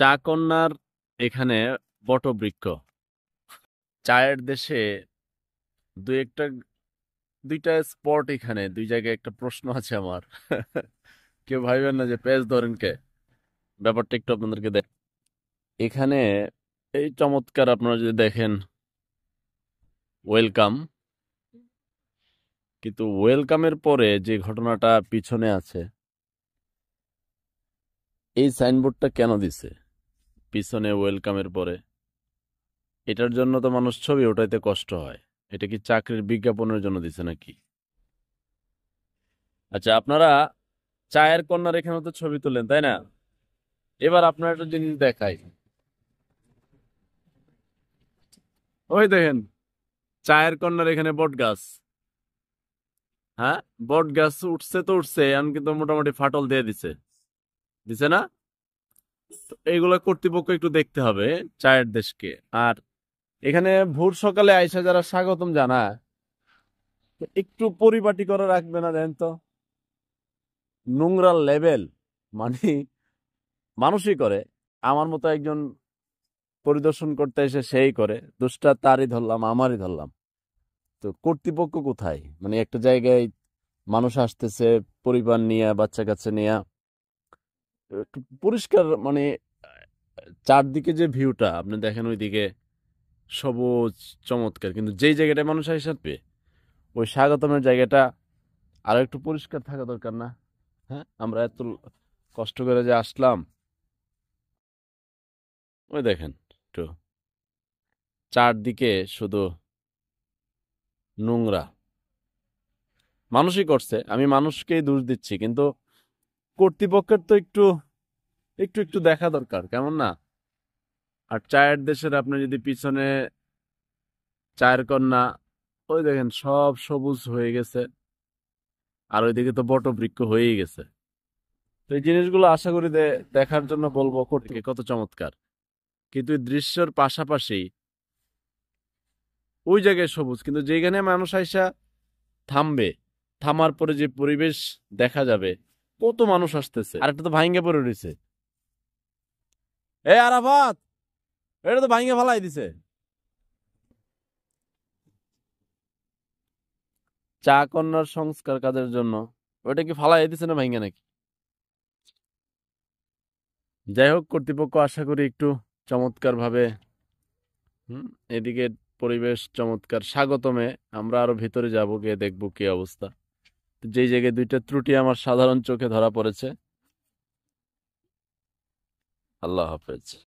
চা কন্যার এখানে বটবৃক্ষ। চায়ের দেশে দুইটা স্পট, এখানে দুই জায়গায় একটা প্রশ্ন আছে আমার। কেউ ভাইবেন না যে পেজ ধরেন কে, ব্যাপারটা একটু আপনাদেরকে দেখ। এখানে এই চমৎকার, আপনারা যদি দেখেন ওয়েলকাম, কিন্তু ওয়েলকামের পরে যে ঘটনাটা পিছনে আছে, এই সাইনবোর্ডটা কেন দিছে পিছনে ওয়েলকামের পরে? এটার জন্য তো মানুষ ছবি ওঠাইতে কষ্ট হয়। এটা কি চাকরির বিজ্ঞাপনের জন্য দিছে নাকি? আচ্ছা, আপনারা চায়ের কর্নার এখানে তো ছবি তুলেন, তাই না? এবার আপনার একটা জিনিস দেখাই। ওই দেখেন, চায়ের কর্নার এখানে বট গাছ। হ্যাঁ, বট গাছ উঠছে তো উঠছে, এখন কিন্তু মোটামুটি ফাটল দিয়ে দিছে, দিছে না? তো এইগুলা কর্তৃপক্ষ একটু দেখতে হবে, চায়ের দেশকে। আর এখানে ভোর সকালে আইসা যারা স্বাগতম জানায়, তো একটু পরিপাটি করে রাখবে না? দেন তো, নোংরা লেভেল, মানে মানুষই করে। আমার মতো একজন পরিদর্শন করতে এসে সেই করে, দোষটা তারই ধরলাম, আমারই ধরলাম। তো কর্তৃপক্ষ কোথায়? মানে একটা জায়গায় মানুষ আসতেছে পরিবার নিয়ে, বাচ্চা কাচ্চা নিয়ে, একটু পরিষ্কার, মানে চারদিকে যে ভিউটা আপনি দেখেন, ওইদিকে সবুজ চমৎকার, কিন্তু যেই জায়গাটায় মানুষ আসবে, ওই স্বাগতমের জায়গাটা আরো একটু পরিষ্কার থাকা দরকার না? হ্যাঁ, আমরা এত কষ্ট করে যে আসলাম, ওই দেখেন একটু চারদিকে শুধু নোংরা। মানুষই করছে, আমি মানুষকেই দোষ দিচ্ছি, কিন্তু কর্তৃপক্ষের তো একটু একটু একটু দেখা দরকার, কেমন না? আর চায়ের দেশের আপনি যদি পিছনে চায়ের কন্যা, ওই দেখেন সব সবুজ হয়ে গেছে, আর ওইদিকে তো বটবৃক্ষ হয়েই গেছে। তো এই জিনিসগুলো আশা করি দেখার জন্য বলবো কর্তৃপক্ষ কত চমৎকার। কিন্তু এই দৃশ্যের পাশাপাশি ওই জায়গায় সবুজ, কিন্তু যেখানে মানুষ আইসা থামবে, থামার পরে যে পরিবেশ দেখা যাবে, কত মানুষ আসতেছে, আর একটা তো ভাঙ্গে পড়ে রয়েছে। এ আরাফাত, এটা তো ভাঙ্গে ফেলাই দিছে। চা কন্যার সংস্কার কাজের জন্য ওটা কি ফালাই দিছে না ভাঙ্গে নাকি? যাই হোক, কর্তৃপক্ষ আশা করি একটু চমৎকার ভাবে, এদিকে পরিবেশ চমৎকার, স্বাগতমে আমরা আরো ভিতরে যাব, গিয়ে দেখবো কি অবস্থা। তো যেই জায়গায় দুইটা ত্রুটি আমার সাধারণ চোখে ধরা পড়েছে। আল্লাহ হাফেজ।